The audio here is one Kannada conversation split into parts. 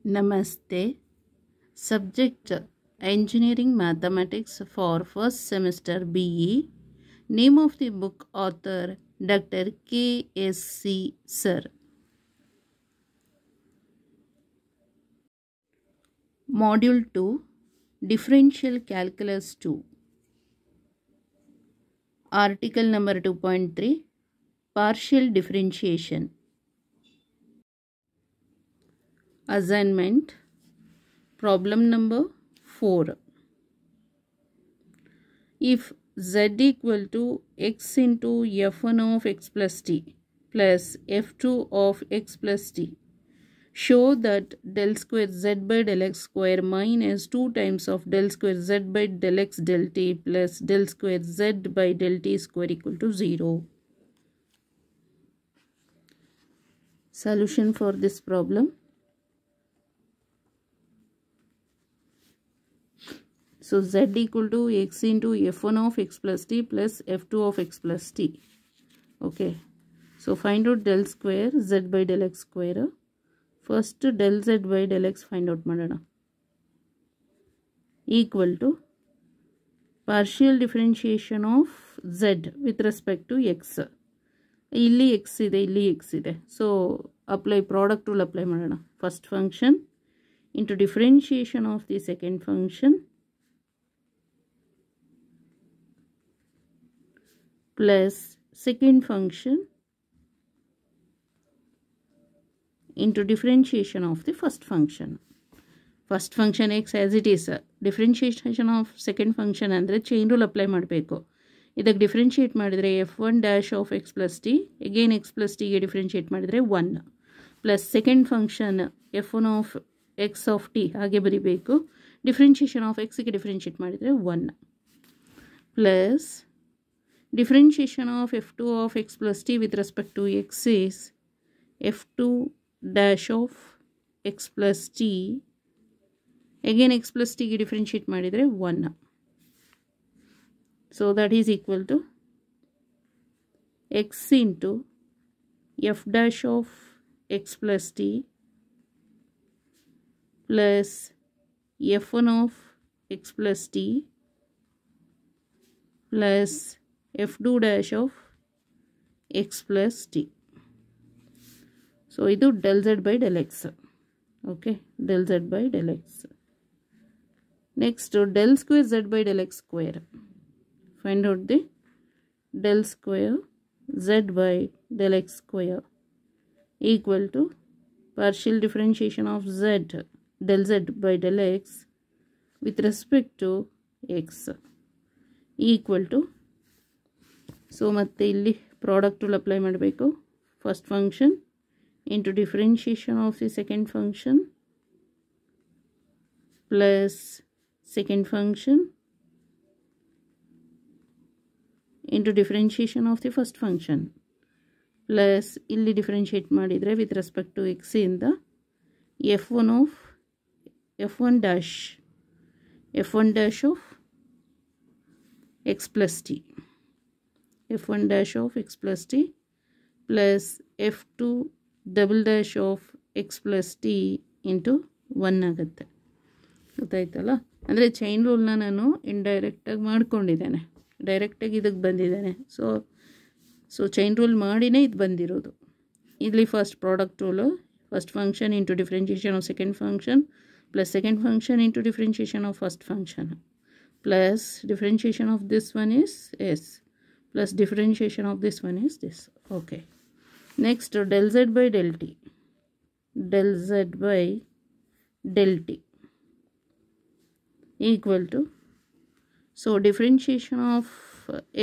Namaste. Subject Engineering Mathematics for first semester BE. Name of the book author Dr. K.S.C. Sir. Module 2 Differential Calculus 2. Article number 2.3 Partial Differentiation. Assignment Problem number 4. If z equal to x into f1 of x plus t plus f2 of x plus t, show that del square z by del x square minus 2 times of del square z by del x del t plus del square z by del t square equal to 0. Solution for this problem. So z equal to x into f1 of x plus t plus f2 of x plus t. Okay. So find out del square z by del x square. First del z by del x find out madana. Equal to partial differentiation of z with respect to x. Illi x ide, illi x ide. So apply product rule apply madana. First function into differentiation of the second function plus second function into differentiation of the first function. First function x as it is. Differentiation of second function andre chain rule apply ಮಾಡಬೇಕು. ಇದಕ್ಕೆ ಡಿಫರೆನ್ಷಿಯೇಟ್ ಮಾಡಿದರೆ f1 dash of x plus t again x plus t ಗೆ ಡಿಫರೆನ್ಷಿಯೇಟ್ ಮಾಡಿದರೆ 1 plus second function f1 of x of t ಹಾಗೆ ಬರಿಬೇಕು. ಡಿಫರೆನ್ಷಿಯೇಷನ್ ಆಫ್ x ಗೆ ಡಿಫರೆನ್ಷಿಯೇಟ್ ಮಾಡಿದರೆ 1 plus differentiation of f2 of x plus t with respect to x is f2 dash of x plus t again x plus t ಗೆ differentiate ಮಾಡಿದರೆ 1. So that is equal to x into f dash of x plus t plus f1 of x plus t plus f2 dash of x plus t. So idu del z by del x. Okay, del z by del x. Next del square z by del x square. Find out the del square z by del x square equal to partial differentiation of z del z by del x with respect to x equal to. So ಮತ್ತೆ ಇಲ್ಲಿ ಪ್ರಾಡಕ್ಟ್ ರೂಲ್ ಅಪ್ಲೈ ಮಾಡಬೇಕು. First function into differentiation of the second function plus second function into differentiation of the first function plus ಇಲ್ಲಿ ಡಿಫರೆನ್ಷಿಯೇಟ್ ಮಾಡಿದರೆ ವಿತ್ ರೆಸ್ಪೆಕ್ಟ್ ಟು ಎಕ್ಸ್ ಇಂದ f1 of f1 dash of x plus t f1 dash of x plus t plus f2 double dash of x plus t into 1 ಆಗುತ್ತೆ. ಗೊತ್ತಾಯ್ತಲ್ಲ. ಅಂದರೆ ಚೈನ್ ರೂಲ್ನ ನಾನು ಇಂಡೈರೆಕ್ಟಾಗಿ ಮಾಡ್ಕೊಂಡಿದ್ದೇನೆ, ಡೈರೆಕ್ಟಾಗಿ ಇದಕ್ಕೆ ಬಂದಿದ್ದೇನೆ. ಸೊ ಚೈನ್ ರೂಲ್ ಮಾಡಿನೇ ಇದು ಬಂದಿರೋದು. ಇಲ್ಲಿ first product rule first function into differentiation of second function plus second function into differentiation of first function plus differentiation of this one is s plus differentiation of this one is this. Okay. Next del z by del t. Del z by del t equal to. So differentiation of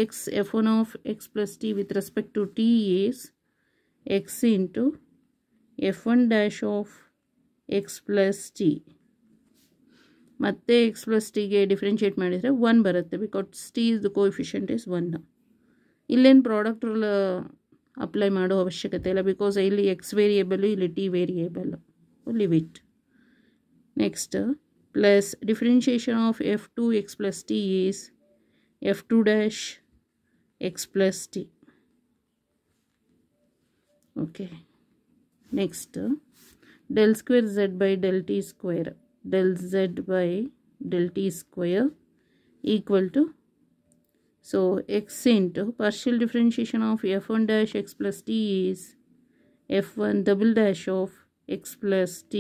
x f1 of x plus t with respect to t is x into f1 dash of x plus t. ಮತ್ತೆ x plus t ಗೆ ಡಿಫರೆನ್ಷಿಯೇಟ್ ಮಾಡಿದರೆ 1 ಬರುತ್ತೆ because t is the coefficient is 1. ಇಲ್ಲೇನು ಪ್ರಾಡಕ್ಟ್ ರೂಲ್ ಅಪ್ಲೈ ಮಾಡೋ ಅವಶ್ಯಕತೆ ಇಲ್ಲ ಬಿಕಾಸ್ ಇಲ್ಲಿ ಎಕ್ಸ್ ವೇರಿಯೇಬಲು ಇಲ್ಲಿ t variable leave it. Next plus differentiation of f2 x plus t is f2 dash x plus t. Okay. Next del square z by del t square, del z by del t square equal to, so x into partial differentiation of f1 dash x plus t is f1 double dash of x plus t,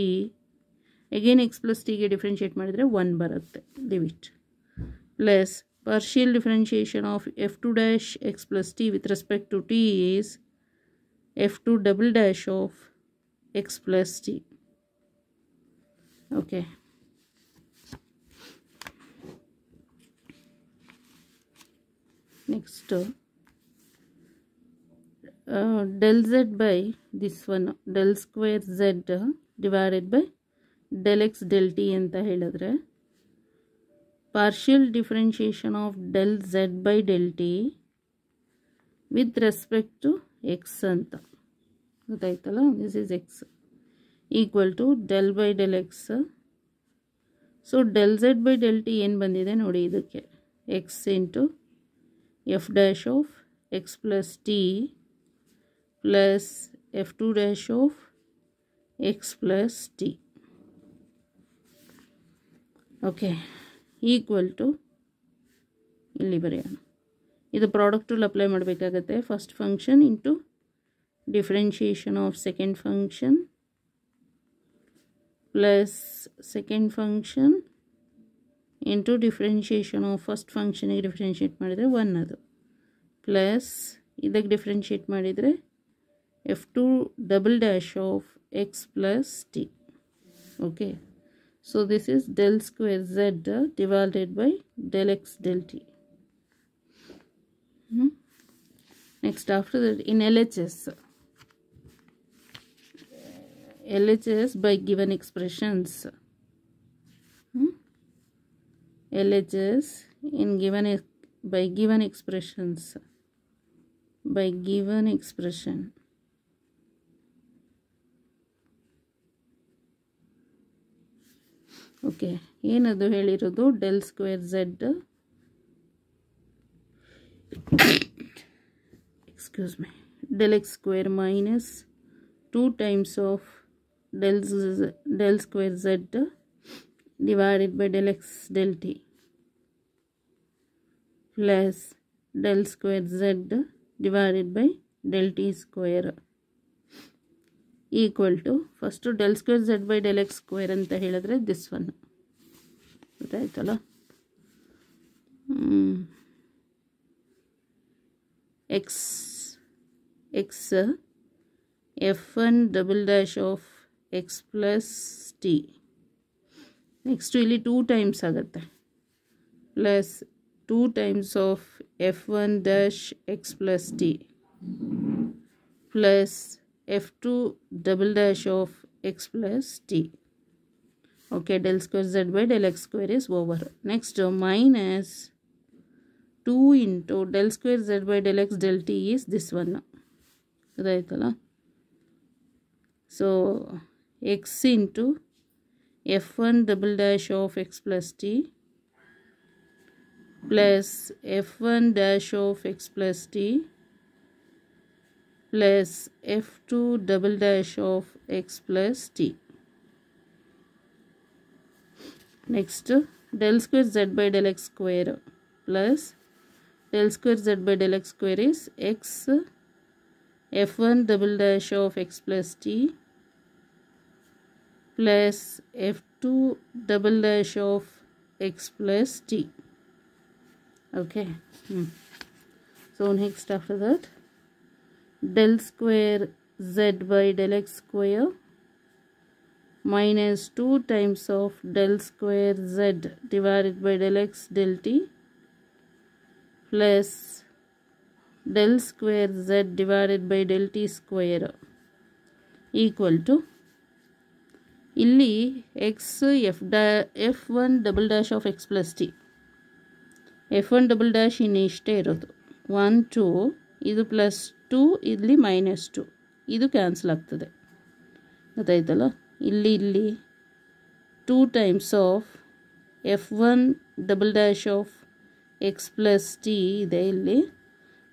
again x plus t ಗೆ differentiate ಮಾಡಿದರೆ 1 ಬರುತ್ತೆ, leave it, plus partial differentiation of f2 dash x plus t with respect to t is f2 double dash of x plus t. Okay. Next, del z by this one, del square z divided by del x del t ಅಂತ ಹೇಳಿದ್ರೆ partial differentiation of del z by del t with respect to x ಅಂತ ಗೊತ್ತಾಯ್ತಲ್ಲ, this is x equal to del by del x. So del z by del t ಏನು ಬಂದಿದೆ ನೋಡಿ, ಇದಕ್ಕೆ x into f dash of x plus t plus f2 dash of x plus t. Okay, equal to ಇಲ್ಲಿ ಬರೆಯೋಣ. ಇದು ಪ್ರಾಡಕ್ಟ್ ರೂಲ್ ಅಪ್ಲೈ ಮಾಡಬೇಕಾಗತ್ತೆ. First function into differentiation of second function plus second function into differentiation of first ಫಂಕ್ಷನಿಗೆ ಡಿಫ್ರೆನ್ಷಿಯೇಟ್ ಮಾಡಿದರೆ 1 ಅದು, ಪ್ಲಸ್ ಇದಕ್ಕೆ ಡಿಫ್ರೆನ್ಷಿಯೇಟ್ ಮಾಡಿದರೆ f2 double dash of x plus t. Okay, so this is del square z divided by del x del t. Next, after that, in LHS by given expressions, LHS in by given expressions, by given expression. Okay, ಏನದು ಹೇಳಿರೋದು, del square Z, excuse my, del x square minus 2 times of del square z divided by del x del t plus del square z divided by del t square equal to, first del square z by del x square ಅಂತ ಹೇಳಿದ್ರೆ this one ಗೊತ್ತಾಯ್ತಲ್ಲ, x f1 double dash of x plus t, next ಇಲ್ಲಿ 2 ಟೈಮ್ಸ್ ಆಗುತ್ತೆ, plus 2 times of f1 dash x plus t plus f2 double dash of x plus t. Okay, del square z by del x square is over. Next, minus 2 into del square z by del x del t is this one. Right? So x into f1 double dash of x plus t plus f1 dash of x plus t plus f2 double dash of x plus t. Next, del square z by del x square plus del square z by del x square is x f1 double dash of x plus t plus f2 double dash of x plus t. Okay. So next, after that, del square z by del x square minus 2 times of del square z divided by del x del t plus del square z divided by del t square equal to, ಇಲ್ಲಿ x f1 double dash of x plus t, f1 double dash ಇನ್ನಿಷ್ಟೇ ಇರೋದು, 1 2 ಇದು ಪ್ಲಸ್ 2 ಇಲ್ಲಿ ಮೈನಸ್ 2 ಇದು ಕ್ಯಾನ್ಸಲ್ ಆಗ್ತದೆ, ಗೊತ್ತಾಯ್ತಲ್ಲ. ಇಲ್ಲಿ 2 times of f1 double dash of x plus T ಇದೆ ಇಲ್ಲಿ,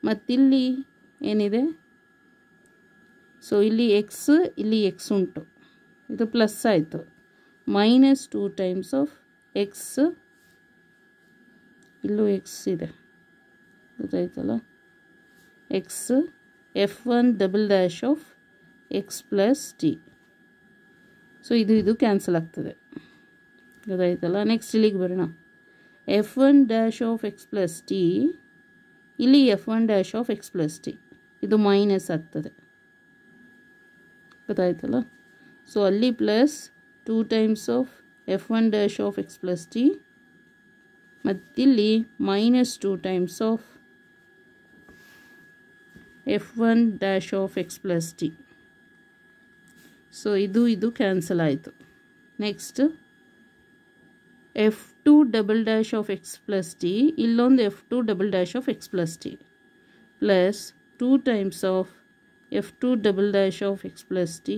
ಮತ್ತಿಲ್ಲಿ ಏನಿದೆ, ಸೊ ಇಲ್ಲಿ ಎಕ್ಸ್ ಇಲ್ಲಿ ಎಕ್ಸ್ ಉಂಟು, ಇದು ಪ್ಲಸ್ ಆಯಿತು. ಮೈನಸ್ 2 ಟೈಮ್ಸ್ ಆಫ್ ಎಕ್ಸ್, ಇಲ್ಲೂ ಎಕ್ಸ್ ಇದೆ ಗೊತ್ತಾಯ್ತಲ್ಲ, x F1 double dash of x plus t. So ಇದು ಕ್ಯಾನ್ಸಲ್ ಆಗ್ತದೆ ಗೊತ್ತಾಯ್ತಲ್ಲ. ನೆಕ್ಸ್ಟ್ ಇಲ್ಲಿಗೆ ಬರೋಣ. F1 dash of x plus t, ಇಲ್ಲಿ F1 dash of x plus t, ಇದು ಮೈನಸ್ ಆಗ್ತದೆ ಗೊತ್ತಾಯ್ತಲ್ಲ. ಸೊ ಅಲ್ಲಿ plus 2 times of F1 dash of x plus t, ಮತ್ತಿಲ್ಲಿ minus 2 times of F1 dash of x plus t. So ಇದು ಕ್ಯಾನ್ಸಲ್ ಆಯಿತು. Next F2 double dash of x plus T, ಇಲ್ಲೊಂದು F2 double dash of x plus T plus 2 times of F2 double dash of x plus t.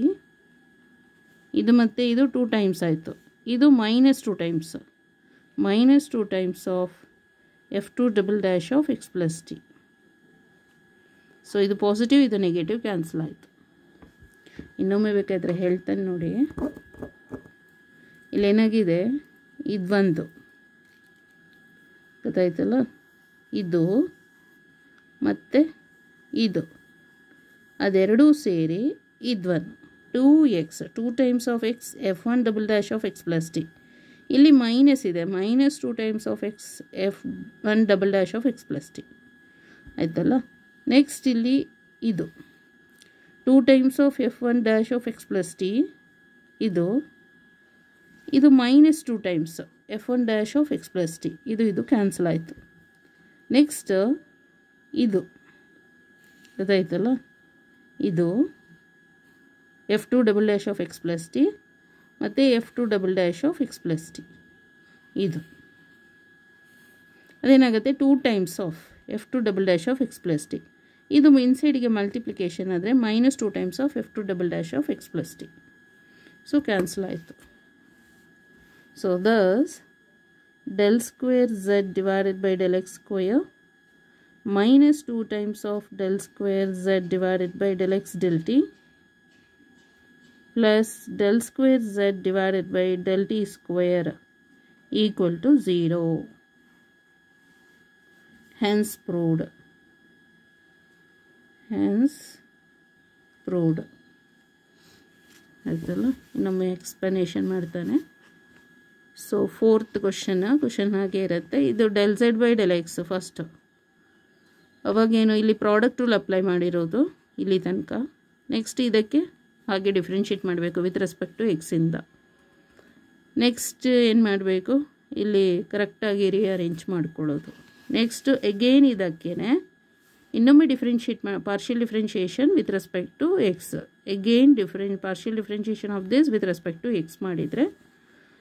ಇದು ಮತ್ತು ಇದು 2 ಟೈಮ್ಸ್ ಆಯಿತು. ಇದು minus 2 times, minus 2 times of F2 double dash of x plus t. So ಇದು ಪಾಸಿಟಿವ್, ಇದು ನೆಗೆಟಿವ್ ಕ್ಯಾನ್ಸಲ್ ಆಯಿತು. ಇನ್ನೊಮ್ಮೆ ಬೇಕಾದರೆ ಹೇಳ್ತಾನೆ ನೋಡಿ. ಇಲ್ಲೇನಾಗಿದೆ, ಇದೊಂದು ಗೊತ್ತಾಯ್ತಲ್ಲ, ಇದು ಮತ್ತು ಇದು ಅದೆರಡೂ ಸೇರಿ ಇದೊಂದು 2x, 2 times of x F1 double dash of x plus t. ಇಲ್ಲಿ ಮೈನಸ್ ಇದೆ, minus 2 times of x F1 double dash of x plus t ಆಯ್ತಲ್ಲ. ನೆಕ್ಸ್ಟ್ ಇಲ್ಲಿ ಇದು 2 times of F1 dash of x plus t, ಇದು minus 2 times F1 dash of x plus t, ಇದು ಕ್ಯಾನ್ಸಲ್ ಆಯಿತು. ನೆಕ್ಸ್ಟ್ ಇದು ಗೊತ್ತಾಯ್ತಲ್ಲ, ಇದು F2 double dash of x plus t ಮತ್ತು F2 double dash of x plus t. ಇದು ಅದೇನಾಗುತ್ತೆ 2 times of F2 double dash of x plus t. ಇದು ಇನ್ಸೈಡ್ಗೆ ಮಲ್ಟಿಪ್ಲಿಕೇಶನ್ ಆದರೆ minus 2 times of F2 double dash of x plus t. So cancel ಆಯಿತು. So thus del square z divided by del x square minus 2 times of del square z divided by del x del t plus del square z divided by del t square equal to 0. Hence proved. ಆಯ್ತಲ್ಲ. ಇನ್ನೊಮ್ಮೆ ಎಕ್ಸ್ಪ್ಲನೇಷನ್ ಮಾಡ್ತಾನೆ. ಸೊ ಫೋರ್ತ್ ಕ್ವಶನ್ ಹಾಗೆ ಇರುತ್ತೆ. ಇದು del z by del x first, ಅವಾಗೇನು ಇಲ್ಲಿ ಪ್ರಾಡಕ್ಟ್ ರೂಲ್ ಅಪ್ಲೈ ಮಾಡಿರೋದು ಇಲ್ಲಿ ತನಕ. ನೆಕ್ಸ್ಟ್ ಇದಕ್ಕೆ ಹಾಗೆ ಡಿಫ್ರೆನ್ಷಿಯೇಟ್ ಮಾಡಬೇಕು ವಿತ್ ರೆಸ್ಪೆಕ್ಟ್ ಟು ಎಕ್ಸಿಂದ. ನೆಕ್ಸ್ಟ್ ಏನು ಮಾಡಬೇಕು, ಇಲ್ಲಿ ಕರೆಕ್ಟಾಗಿ ರಿಅರೇಂಜ್ ಮಾಡ್ಕೊಳ್ಳೋದು. ನೆಕ್ಸ್ಟ್ ಎಗೇನ್ ಇದಕ್ಕೇ ಇನ್ನೊಮ್ಮೆ partial differentiation with respect to x, again partial differentiation of this with respect to x ಮಾಡಿದರೆ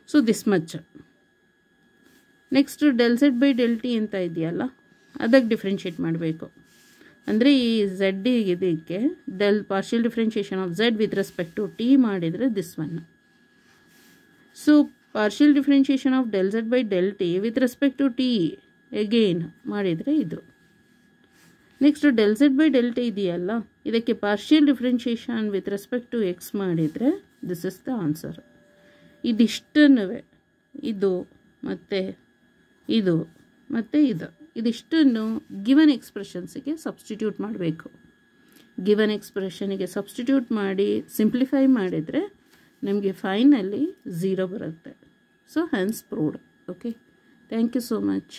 so this much. Next del z by del t ಅಂತ ಇದೆಯಲ್ಲ, ಅದಕ್ಕೆ ಡಿಫ್ರೆನ್ಷಿಯೇಟ್ ಮಾಡಬೇಕು. ಅಂದರೆ ಈ z ಇದಕ್ಕೆ partial differentiation of z with respect to t ಮಾಡಿದರೆ this one. So partial differentiation of del z by del t with respect to t again ಮಾಡಿದರೆ ಇದು. Next del z by del t ಇದೆಯಲ್ಲ, ಇದಕ್ಕೆ partial differentiation with respect to x ಮಾಡಿದರೆ ದಿಸ್ ಇಸ್ ದ ಆನ್ಸರ್. ಇದಿಷ್ಟನ್ನು ಇದು ಮತ್ತು ಇದು ಮತ್ತು ಇದಿಷ್ಟನ್ನು ಗಿವನ್ ಎಕ್ಸ್ಪ್ರೆಷನ್ಸಿಗೆ ಸಬ್ಸ್ಟಿಟ್ಯೂಟ್ ಮಾಡಬೇಕು. ಗಿವನ್ ಎಕ್ಸ್ಪ್ರೆಷನಿಗೆ ಸಬ್ಸ್ಟಿಟ್ಯೂಟ್ ಮಾಡಿ ಸಿಂಪ್ಲಿಫೈ ಮಾಡಿದರೆ ನಮಗೆ ಫೈನಲಿ 0 ಬರುತ್ತೆ. So hence proved. Okay, thank you so much.